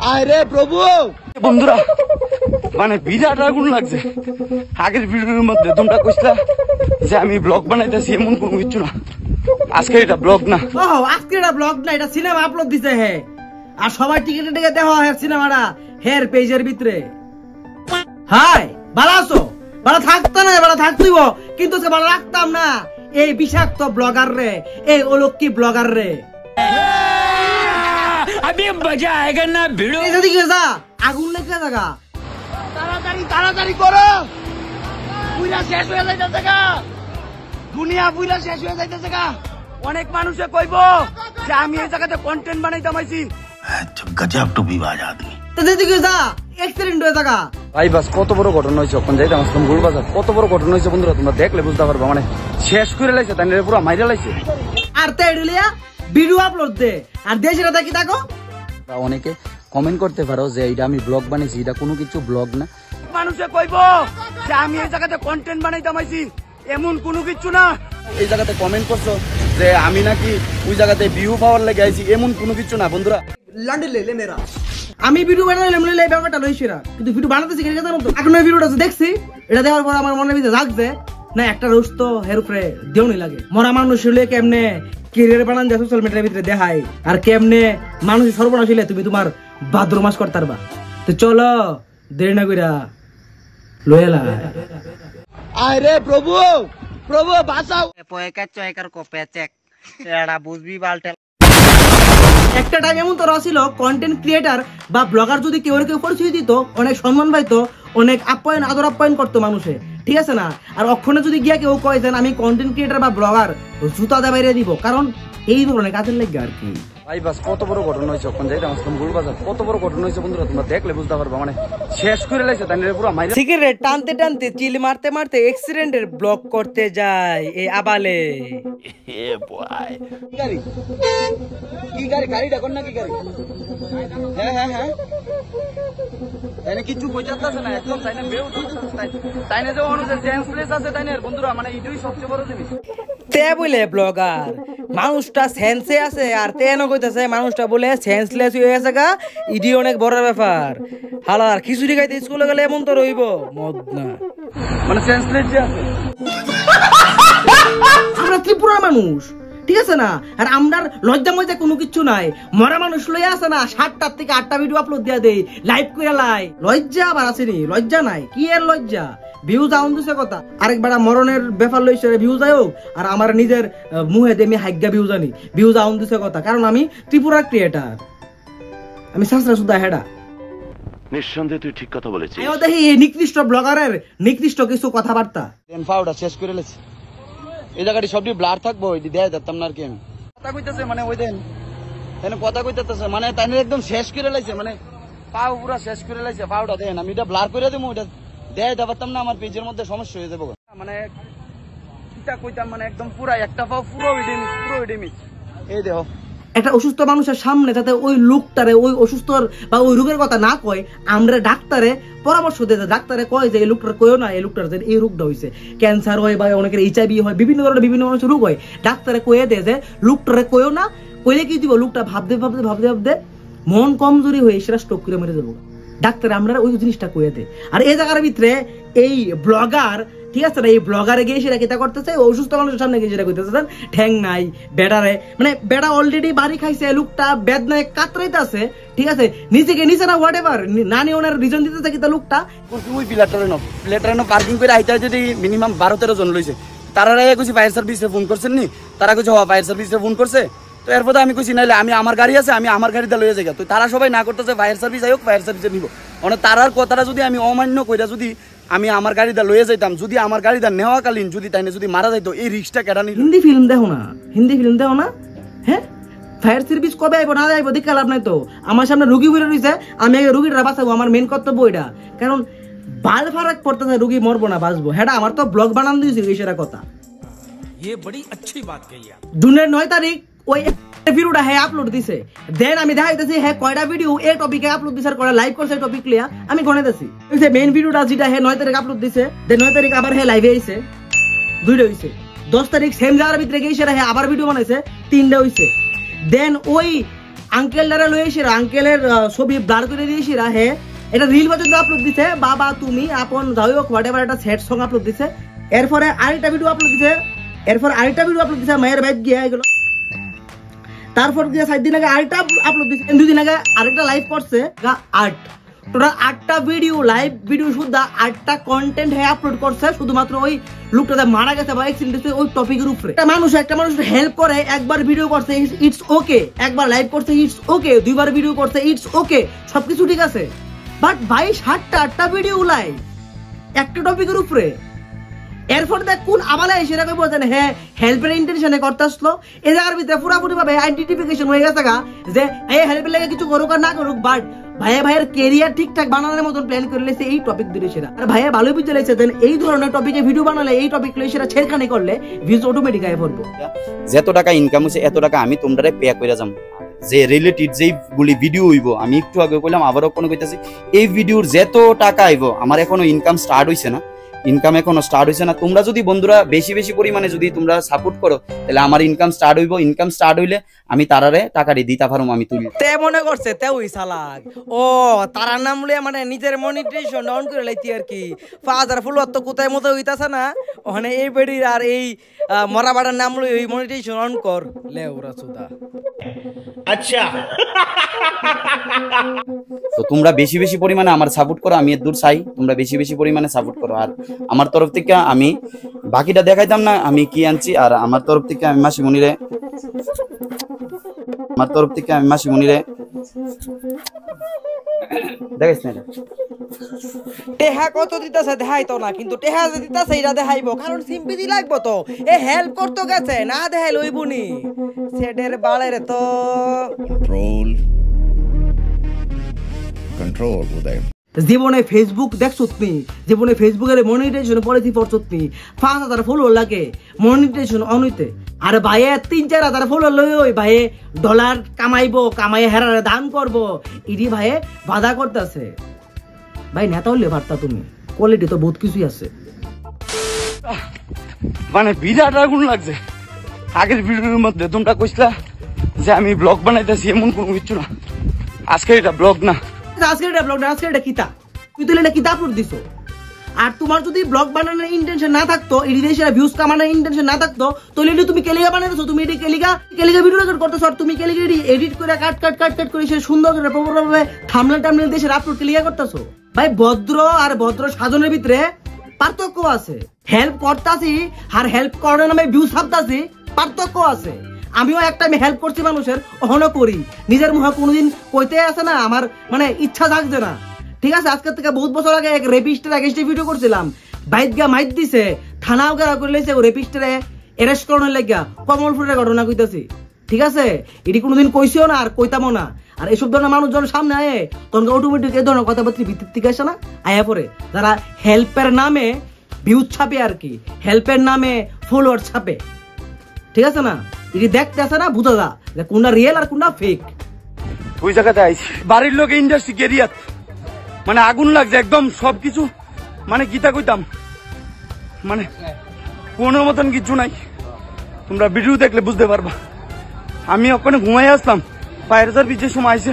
আরে প্রভু বন্ধুরা মানে বিরাট আগুন লাগছে। আগের ভিডিওর মধ্যে তোমরা কইছিলা যে আমি ব্লগ বানাইতেছি, এমন কোনো কিছু না। আজকে এটা ব্লগ না, আজকে এটা ব্লগ না, এটা সিনেমা আপলোড দিছে হে। আর সবাই টিকেটে টিকে দেখো হে সিনেমাটা হের পেজের ভিতরে। হাই ভালো আছো? ভালো থাকতো না, ভালো থাকতিব, কিন্তু ভালো রাখতাম না এই বিষাক্ত ব্লগার রে, এই অলক্ষী ব্লগার রে। अभी मजा आएगा ना भिड़ो। আগুন লেগে জায়গা তাড়াতাড়ি তাড়াতাড়ি করো, পুরা শেষ হয়ে যাইতেছে গা, দুনিয়া পুরা শেষ হয়ে যাইতেছে গা। অনেক মানুষে কইব যে আমি এই জায়গাতে কন্টেন্ট বানাইতাম আইছি। গজব টু বিবাজ আদমি। অ্যাক্সিডেন্ট হয়ে জায়গা ভাই বাস কত বড় ঘটনা হয়েছে, ওখানে যাইতাম আসলাম গুলবাজার, কত বড় ঘটনা হয়েছে বন্ধুরা, তোমরা দেখলে বুঝতে পারবে। মানে শেষ করে লাইছে, তাই পুরো মাইরা লাইছে। আর তাই ভিডিও আপলোড দে আর দেশের কি থাকো। অনেকে কমেন্ট করতে পারো যে এটা আমি ব্লগ বানাইছি, এটা কোনো কিছু ব্লগ না। মানুষে কইব যে আমি এই জায়গাতে কন্টেন্ট বানাইতাম আইছি, এমন কোনো কিছু না। এই জায়গাতে কমেন্ট করছো যে আমি নাকি ওই জায়গাতে ভিউ পাওয়ার লেগে আইছি, এমন কোনো কিছু না বন্ধুরা। আমি ভিডিও বানাইলাম এই ব্যাপারটা লইছিরা, কিন্তু ভিডিও বানাতেছি কেন জানো তো? এখন ভিডিওটা দেখছি, এটা দেওয়ার পর আমার মনের ভিতরে জাগছে না একটা রোজ তো হের উপরে দেওনি লাগে। মরা মানুষ হলে কেমনে ক্যারিয়ার বানান যায় সোশ্যাল মিডিয়ার ভিতরে দেখায়, আর কেমনে মানুষ সর্বনাশ হইলে তুমি তোমার ভাদ্র মাস করতে পারবা। তো চলো দেরি না কইরা লয়েলা। আরে প্রভু প্রভু বাঁচাও। একটা টাইম এমন তোরা ছিল কন্টেন্ট ক্রিয়েটার বা ব্লগার যদি কেউ কেউ পরিচয় দিত, অনেক সম্মান পাইতো, অনেক আপ্যায়ন আদর আপ্যায়ন করতো মানুষে, ঠিক আছে না? আর অক্ষণে যদি গিয়া কেউ কয় দেন আমি কন্টেন্ট ক্রিয়েটার বা ব্লগার, জুতা দে বাইরে দিব, কারণ এই ধরনের কাজের লাগে আর কি। ভাই বাস কত বড় ঘটনা হয়েছে, ওখানে যাইতাম আসলাম গুলবাজার, কত বড় ঘটনা হয়েছে বন্ধুরা, তোমরা দেখলে বুঝতে পারবে। মানে শেষ করে লাইছে, তাই পুরো মাইরা। সিগারেট টানতে টানতে চিল মারতে মারতে অ্যাক্সিডেন্টের ব্লগ করতে যায় এই আবালে। গাড়ি কি গাড়ি, গাড়িটা কোন নাকি গাড়ি? হ্যাঁ হ্যাঁ হ্যাঁ, তাইনে কিছু বোঝাতেছে না একদম, তাইনে বেউ তাইনে যে অনুযায়ী সেন্সলেস আছে তাইনে বন্ধুরা, মানে এইটাই সবচেয়ে বড় জিনিস। তে বলে ব্লগার মানুষটা সেন্সে আছে, আর তেন কইতাছে মানুষটা বলে সেন্সলেস হয়ে গেছে গা, ইডি অনেক বড় ব্যাপার। হালার খিচুড়ি খাইতে স্কুলে গেলে এমন তো রইব মদ না, মানে সেন্সলেস যে আছে। আমরা ত্রিপুরার মানুষ, ঠিক আছে না? আর আমরা লজ্জা মজা কোনো কিছু নাই। মরা মানুষ লইয়া আছে না, 7টা থেকে 8টা ভিডিও আপলোড দিয়া দেই, লাইভ করে লাই। লজ্জা আবার আসেনি, লজ্জা নাই, কি এর লজ্জা? ভিউজ আউন দিছে কথা, আরেকবার মরণের ব্যাপার লইছে ভিউজ আয়ও, আর আমার নিজের মুহে দে আমি হাইগা ভিউজ আনি, ভিউজ আউন দিছে কথা, কারণ আমি ত্রিপুরার ক্রিয়েটার, আমি সাসরা সুদা হেডা। নিঃসন্দেহে তুই ঠিক কথা বলেছিস। আয়ো দেখি এই নিকৃষ্ট ব্লগারের নিকৃষ্ট কিছু কথাবার্তা। দেন ফাউডা শেষ করে লেছে, এই জায়গাটি সবটি ব্লার থাকবো, ওই দেয়া যেতাম না আর কি। আমি কথা কইতেছে মানে ওই দেন এনে কথা কইতেছে, মানে তাই একদম শেষ করে লাইছে, মানে পাও পুরা শেষ করে লাইছে। পাউডা দেন আমি এটা ব্লার করে দেবো, ওইটা দেয়া দিতাম না, আমার পেজের মধ্যে সমস্যা হয়ে যাবো। মানে কিটা কইতাম, মানে একদম পুরা একটা পাও পুরো ইডেমিক, পুরো ইডেমিক। এই দেখো একটা অসুস্থ মানুষের সামনে যাতে ওই লোকটারে ওই অসুস্থ বা ওই রোগের কথা না কয়, আমরা ডাক্তারে পরামর্শ দিতে, ডাক্তারে কয় যে এই লোকটার কইও না, এই লোকটার যে এই রোগটা হয়েছে, ক্যান্সার হয় বা অনেকের HIV হয়, বিভিন্ন ধরনের বিভিন্ন মানুষের রোগ হয়, ডাক্তারে কয়ে দেয় যে লোকটারে কইও না, কইলে কি দিব লোকটা ভাবতে ভাবতে ভাবতে ভাবতে মন কমজোরি হয়ে সেটা স্ট্রোক করে মেরে যাবো। ডাক্তার আমরা ওই জিনিসটা কয়ে দেয়। আর এই জায়গার ভিতরে এই ব্লগার, ঠিক আছে না, এই ব্লগারে গিয়ে সেটা কেটা করতেছে, অসুস্থ মানুষের সামনে গিয়ে সেটা করতেছে, ঠ্যাং নাই বেড়ারে, মানে বেড়া অলরেডি বাড়ি খাইছে, লোকটা বেদনায় কাতরাইতেছে, ঠিক আছে, নিজেকে নিচে না হোয়াট এভার নানি ওনার রিজন দিতেছে কি তা লোকটা ওই প্লেটারে পার্কিং করে আইতে যদি মিনিমাম 12-13 জন লইছে। তারা কিছু ফায়ার সার্ভিসে ফোন করছেন নি, তারা কিছু ফায়ার সার্ভিসে ফোন করছে। তো এরপর আমি কইছি নাইলে আমি আমার গাড়ি আছে, আমি আমার গাড়িতে লইয়া যাই। তো তারা সবাই না করতেছে ফায়ার সার্ভিস আয়োগ, ফায়ার সার্ভিসে নিব, মানে তারার কথাটা যদি আমি অমান্য কইরা যদি আমি আমার গাড়িটা লইয়া যাইতাম, যদি আমার গাড়িটা নেওয়াকালীন যদি তাইনে যদি মারা যাইতো, এই রিস্কটা কেডা নিল? হিন্দি ফিল্ম দেখো না, হিন্দি ফিল্ম দেখো না, হ্যাঁ ফায়ার সার্ভিস কবে আইবো না আইবো দেখে লাভ নাই তো। আমার সামনে রুগী বের হইছে, আমি রুগীটা বাঁচাবো, আমার মেন কর্তব্য এটা, কারণ বাল ফারাক পড়তেছে, রুগী মরবো না বাঁচবো, হ্যাঁ আমার তো ব্লগ বানান দিয়েছি সেটা কথা। ये बड़ी अच्छी बात कही आप। জুনের 9 তারিখ ওই ভিডিওটা হ্যাঁ আপলোড দিছে, দেন আমি দেখাইতেছি হ্যাঁ কয়টা ভিডিও এই টপিকে আপলোড দিছে, আর কয়টা লাইভ করছে টপিক লিয়া আমি গণাইতেছি। মেইন ভিডিওটা যেটা হ্যাঁ 9 তারিখ আপলোড দিছে, দেন 9 তারিখ আবার হ্যাঁ লাইভে আইছে, 2টা হইছে। 10 তারিখ সেম জায়গার ভিতরে গিয়ে সেটা হ্যাঁ আবার ভিডিও বানাইছে, 3টা হইছে। দেন ওই আঙ্কেল দ্বারা লয়ে এসে আঙ্কেলের ছবি ব্লার করে দিয়েছি হে এটা রিল পর্যন্ত আপলোড দিছে বাবা তুমি আপন যাই হোক হোয়াটএভার একটা সেট সং আপলোড দিছে এরপরে আরেকটা ভিডিও আপলোড দিছে মায়ের বাইক গিয়ে এগুলো তারপর গিয়ে 7 দিন আগে আরেকটা আপলোড দিছে 2 দিন আগে আরেকটা লাইভ করছে 8 টোটাল 8টা ভিডিও লাইভ ভিডিও শুধু 8টা কন্টেন্ট হে আপলোড করছে শুধুমাত্র ওই লোকটা মারা গেছে বা অ্যাক্সিডেন্ট হয়েছে ওই টপিকের উপরে একটা মানুষ হেল্প করে একবার ভিডিও করছে ইটস ওকে একবার লাইভ করছে ইটস ওকে দুইবার ভিডিও করছে ইটস ওকে সবকিছু ঠিক আছে বাট ভাই 7টা 8টা ভিডিও লাইভ একটা টপিকের উপরে এরপর দেখ কোন আমালে সেটা কই বলছেন হ্যাঁ হেল্পের ইন্টেনশনে করতে আসলো এই জায়গার ভিতরে পুরোপুরি ভাবে আইডেন্টিফিকেশন হয়ে গেছে যে এই হেল্পের লাগে কিছু করুক আর না করুক বাট ভাইয়ের ক্যারিয়ার ঠিকঠাক বানানোর মতন প্ল্যান করে লেছে এই টপিক ধরে সেরা আর ভাইয়া ভালো বুঝতে লেছে দেন এই ধরনের টপিকে ভিডিও বানালে এই টপিক লই সেরা ছেড়খানি করলে ভিউজ অটোমেটিক আয় পড়বে যত টাকা ইনকাম হইছে এত টাকা আমি তোমরারে পে কইরা যাম যে রিলেটেড যেই গুলি ভিডিও হইব আমি একটু আগে কইলাম আবারও কোনো কইতাছি এই ভিডিওর যত টাকা আইব আমার এখনো ইনকাম স্টার্ট হইছে না ইনকাম এখনো স্টার্ট হইছে না তোমরা যদি বন্ধুরা বেশি বেশি পরিমাণে যদি তোমরা সাপোর্ট করো তাহলে আমার ইনকাম স্টার্ট হইব ইনকাম স্টার্ট হইলে আমি তারারে টাকাটি দিতে পারবো আমি তুলি তে মনে করছে তে ওই সালাক ও তারা নাম লইয়া মানে নিজের মনিটাইজেশন অন করে লাইতি আর কি 5000 ফলোয়ার তো কোথায় মতো হইতাছে না ওখানে এই বেডির আর এই মরাবাড়ার নাম লই ওই মনিটাইজেশন অন কর লে ওরা সুদা আচ্ছা তো তোমরা বেশি বেশি পরিমাণে আমার সাপোর্ট করো আমি এর দূর চাই তোমরা বেশি বেশি পরিমাণে সাপোর্ট করো আর আমার তরফ থেকে আমি বাকিটা দেখাইতাম না আমি কি আনছি আর আমার তরফ থেকে আমি মাসিমণিরে দেখাইছ না টেহা কত দিতাছে দেখাইতো না কিন্তু টেহা যে দিতাছে এটা দেখাইবো কারণ সিম্পিতি লাগবো তো এ হেল্প করতে গেছে না দেখাই লইবনি সেডের বালের তো control উদয় জীবনে ফেসবুক দেখছত নি জীবনে ফেসবুকের মনিটাইজেশন পলিসি পড়ছত নি 5000 ফলোয়ার লাগে মনিটাইজেশন অনইতে আর ভাইয়ে 3-4 ফলোয়ার লই ওই ভাইয়ে ডলার কামাইবো কামাইয়ে হেরারে দান করবো ইডি ভাইয়ে বাধা করতেছে ভাই নেতা হলে পারতা তুমি কোয়ালিটি তো বহুত কিছুই আছে মানে বিরাট আগুন লাগছে আগের ভিডিওর মধ্যে তোমরা কইছলা যে আমি ব্লগ বানাইতেছি এমন কোনো কিছু না আজকে এটা ব্লগ না আজকে এটা ব্লগ না আজকে এটা কিতা তুই তো এটা কিতা আপলোড দিছো আর তোমার যদি ব্লগ বানানোর ইন্টেনশন না থাকতো এডিটেশন ভিউজ কামানোর ইন্টেনশন না থাকতো তাহলে তুমি কেলিগা বানাইছো তুমি এডি কেলিগা ভিডিও রেকর্ড করতেছো আর তুমি কেলিগা এডিট করে কাট করে সে সুন্দর করে প্রপারভাবে থাম্বনেল দিয়ে আপলোড কেলিগা করতেছো ভাই ভদ্র আর ভদ্র সাধনের ভিতরে পার্থক্য আছে হেল্প করতাছি আর হেল্প করার নামে ভিউজ ছাপতাছি পার্থক্য আছে আমিও একটা হেল্প করছি মানুষের অহনো করি নিজের মুখে কোনোদিন কইতে আছে না আমার মানে ইচ্ছা থাকছে না ঠিক আছে আজকে থেকে বহুত বছর আগে এক রেপিস্টের এগেইনস্টে ভিডিও করছিলাম বাইক গা মাইট দিছে থানাও গা করে লইছে ও রেপিস্টরে অ্যারেস্ট করানোর লাগিয়া কমলপুরের ঘটনা কইতাছি ঠিক আছে এটি কোনোদিন কইছিও না আর কইতামও না আর এইসব ধরনের মানুষ যখন সামনে আয়ে তখন অটোমেটিক এই ধরনের কথাবার্তা ভিত্তির থেকে আসে না আয়া পরে যারা হেল্পের নামে ভিউজ ছাপে আর কি হেল্পের নামে ফলোয়ার ছাপে ঠিক আছে না এটি দেখতে আসে না বুঝা যা যে কোনটা রিয়েল আর কোনটা ফেক ওই জায়গাতে আইছি বাড়ির লোক ইন্ডাস্ট্রি এরিয়াত মানে আগুন লাগছে একদম সবকিছু মানে গীতা কইতাম মানে কোনো মতন কিছু নাই তোমরা ভিডিও দেখলে বুঝতে পারবা আমি ওখানে ঘুমাই আসলাম ফায়ার সার্ভিসের সময় আইছে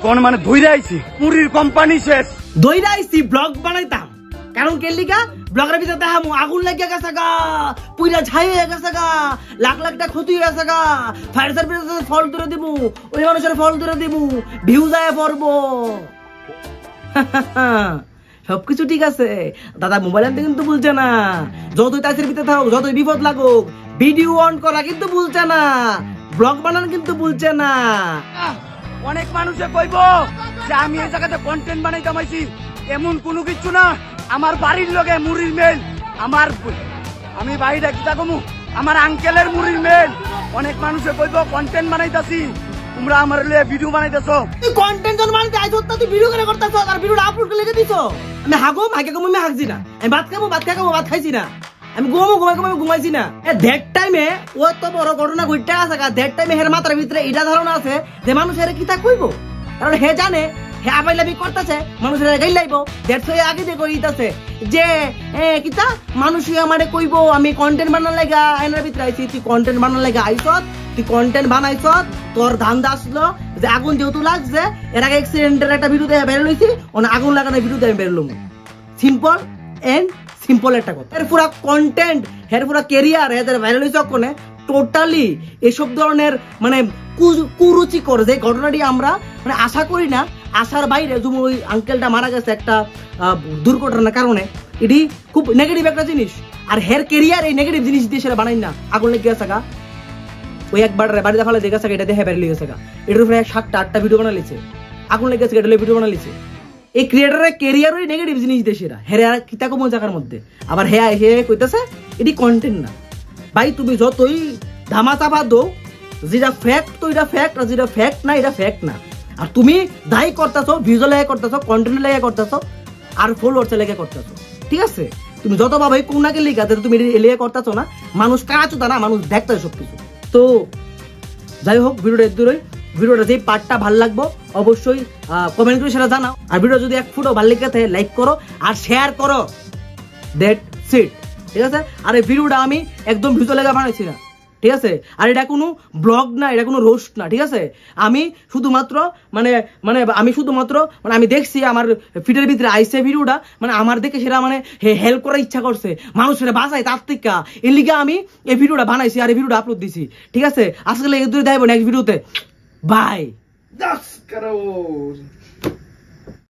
কোন মানে ধইরা আইছি মুড়ির কোম্পানি শেষ ধইরা আইছি ব্লগ বানাইতাম কারণ কেলিগা ব্লগের ভিতরে দেখামু আগুন লাগিয়া গেছে গা পুইরা ছাই হয়ে গেছে গা লাখ লাখ টাকা ক্ষতি হয়ে গেছে গা ফায়ার সার্ভিসের ফল ধরে দিবু ওই মানুষের ফল ধরে দিবু ভিউ যায় পড়বো সবকিছু ঠিক আছে দাদা মোবাইল আনতে কিন্তু ভুলছে না যতই তাসের ভিতরে থাকুক যতই বিপদ লাগুক ভিডিও অন করা কিন্তু ভুলছে না ব্লগ বানানো কিন্তু ভুলছে না অনেক মানুষে কইব যে আমি এই জায়গাতে কন্টেন্ট বানাইতাম আইছি এমন কোনো কিছু না আমার বাড়ির লগে মুড়ির মেল আমি বাড়িটা কিতা কমু আমার আঙ্কেলের মুড়ির মেল অনেক মানুষে কইব কন্টেন্ট বানাইতাছি তোমরা আমার লয়ে ভিডিও বানাইতেছো তুই কন্টেন্ট জন বানাইতে আইছো তুই ভিডিও করে করতেছো আর ভিডিওটা আপলোড করে লিখে দিছো আমি হাগো আমি হাগছি না আমি ভাত খাইছি না আমি ঘুমাইছি না দ্যাট টাইমে ও তো বড় ঘটনা ঘটতে আছে দ্যাট টাইমে হের মাথার ভিতরে এটা ধারণা আছে যে মানুষের কিতা কইব কারণ হে জানে হে আবাইলাবি করতেছে মানুষের গাই লাইব দ্যাটস ওয়াই আগে দিয়ে কইতাছে যে কিতা মানুষই আমারে কইব আমি কন্টেন্ট বানানোর লাগা আইনার ভিতরে আইছি তুই কন্টেন্ট বানানোর লাগা আইছত তুই কন্টেন্ট বানাইছ, তোর ধান্দা আসলো যে আগুন যেহেতু লাগছে, এর আগে অ্যাক্সিডেন্টের একটা ভিডিও দিয়ে বের লইছি, ওনা আগুন লাগানোর ভিডিও দিয়ে বের লম। সিম্পল এন্ড সিম্পল একটা কথা। এর পুরা কন্টেন্ট, এর পুরা ক্যারিয়ার এদের ভাইরাল হইছে কোনে টোটালি এসব ধরনের মানে কুরুচিকর যে ঘটনাটি আমরা মানে আশা করি না, আশার বাইরে। যেমন ওই আঙ্কেলটা মারা গেছে একটা দুর্ঘটনার কারণে, এটি খুব নেগেটিভ একটা জিনিস। আর হের ক্যারিয়ার এই নেগেটিভ জিনিস দিয়ে সেটা বানাই না। আগুন লেগে গেছে গা, ওই একবার বাড়ি দেখালে দেখে গেছে, এটা দেখে বেরিয়ে গেছে গা, এটার উপরে 7টা 8টা ভিডিও বানা লিছে, আগুন লেগে গেছে, এটা ভিডিও বানা লিছে। এই ক্রিয়েটারের ক্যারিয়ারই নেগেটিভ জিনিস দিয়ে সেরা হেরে আর কিতা কম জায়গার মধ্যে। আবার হে কইতেছে এটি কন্টেন্ট না। ভাই তুমি যতই ধামা চাপা দো, যেটা ফ্যাক্ট তো এটা ফ্যাক্ট, আর যেটা ফ্যাক্ট না এটা ফ্যাক্ট না। আর তুমি দায়ী করতেছো, ভিজুয়াল লেগে করতেছো, কন্টেন্ট লেগে করতেছো, আর ফলোয়ার্স লেগে করতেছো, ঠিক আছে? তুমি যত ভাবে কোনাকে লেগে তুমি লেগে করতেছো না, মানুষ কাঁচো তা না, মানুষ দেখতে সবকিছু। তো যাই হোক, ভিডিওটা দূরই, ভিডিওটা যে পার্টটা ভালো লাগবো অবশ্যই কমেন্ট করে সেটা জানাও। আর ভিডিও যদি এক ফুটও ভালো লেগে থাকে লাইক করো আর শেয়ার করো, দ্যাটস ইট, ঠিক আছে? আর এই ভিডিওটা আমি একদম ভিজুয়াল লেগে বানাইছি না, ঠিক আছে? আর এটা কোনো ব্লগ না, এটা কোনো রোস্ট না, ঠিক আছে? আমি শুধুমাত্র আমি দেখছি আমার ফিটের ভিতরে আইসে ভিডিওটা, মানে আমার দেখে সেটা মানে হেল্প করার ইচ্ছা করছে, মানুষের বাঁচাই তার থেকে, এর লিগে আমি এই ভিডিওটা বানাইছি আর এই ভিডিওটা আপলোড দিছি, ঠিক আছে? আজকে লেগে দূরে দেবো নেক্সট ভিডিওতে। বাই।